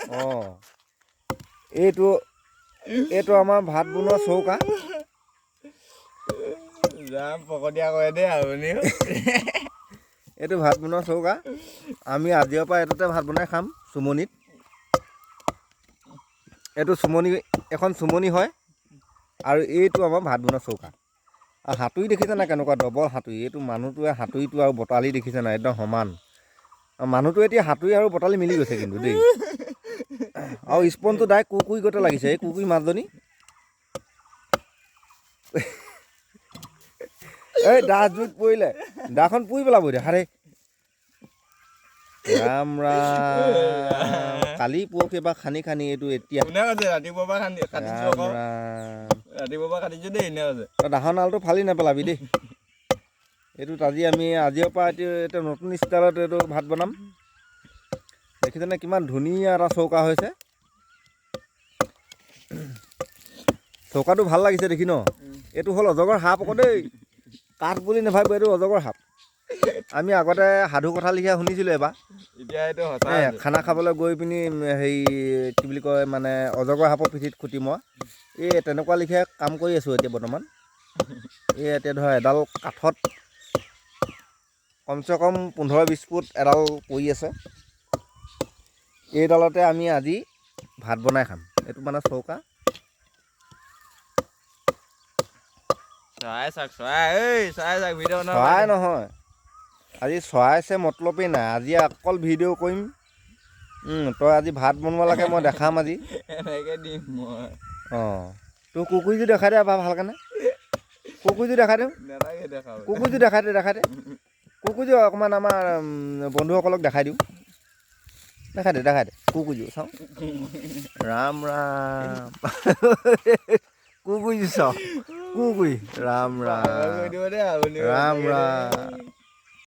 অঁ এইটো আমাৰ ভাত বনোৱা চৌকা। যাম পকতীয়া কৰে দেই আপুনি। এইটো ভাত বনোৱা চৌকা। আমি আজিৰ পৰা এইটোতে ভাত বনাই খাম চুমনিত। এইটো এখন চুমনি হয় আৰু এইটো আমাৰ ভাত বনোৱা চৌকা। আৰু সাঁতুৰি দেখিছে নাই কেনেকুৱা ডবল সাঁতুৰি। এইটো মানুহটোৱে সাঁতুৰিটো আৰু বটালি দেখিছে নাই একদম সমান। মানুহটোৱে এতিয়া সাঁতুৰি আৰু বটালি মিলি গৈছে কিন্তু দেই। আৰু স্পনটো ডাইৰেক্ট কুকুৰি গতে লাগিছে এই কুকুৰি মাছজনী। এই দা জুইত পৰিলে দাখন পুৰি পেলাব দেখা দেই। ৰাম ৰাম কালি পৰহি পৰা খানি এইটো এতিয়া কোনে কৈছে ৰাতিপুৱাৰ পৰা কাটিছো ৰাম আকৌ। ৰাম ৰাতিপুৱাৰ পৰা কাটিছো দেই এনে আছে। তই দাহৰ নালটো ফালি নেপেলাবি দেই। এইটোত আজিৰ পৰা এইটো নতুন ষ্টাইলত এইটো ভাত বনাম। দেখিছেনে কিমান ধুনীয়া এটা চৌকা হৈছে। চৌকাটো ভাল লাগিছে দেখি ন। এইটো হ'ল অজগৰ সাপ আকৌ দেই। কাঠ বুলি নাভাবিব এইটো অজগৰ সাপ। আমি আগতে সাধু কথা লিখা শুনিছিলোঁ এবাৰ। এতিয়া এইটো সঁচা আছে। খানা খাবলৈ গৈ পিনি হেৰি কি বুলি কয় মানে অজগৰ সাপৰ পিঠিত খুটি মৰা। এই তেনেকুৱা লিখীয়া কাম কৰি আছোঁ এতিয়া বৰ্তমান। এই এতিয়া ধৰা এডাল কাঠত কমচে কম 15-20 ফুট এডাল পৰি আছে। এইডালতে আমি আজি ভাত বনাই খাম। এইটো মানে চৌকা। চৰাই চাওক চৰাই ভিডিঅ' বনাব চৰাই পাৰে। নহয় আজি চৰাই চে মতলবেই নাই। আজি অকল ভিডিঅ' কৰিম। তই আজি ভাত বনোৱালৈকে মই দেখাম আজি। এনেকে দিম মই। অঁ তোৰ কুকুৰীটো দেখাই দে ভালকেনে। কুকুৰীটো দেখাই দিওঁ। নালাগে দেখাব। কুকুৰটো দেখাই দে। কুকুৰটো অকণমান আমাৰ বন্ধুসকলক দেখাই দিওঁ। দেখাই দে কুকুৰটো চাওঁ। ৰাম ৰাম কুকুৰটো চাওঁ। ৰাম পাগল কৰি দিব দেই আপুনি সঁচাকে দেই। ৰাম।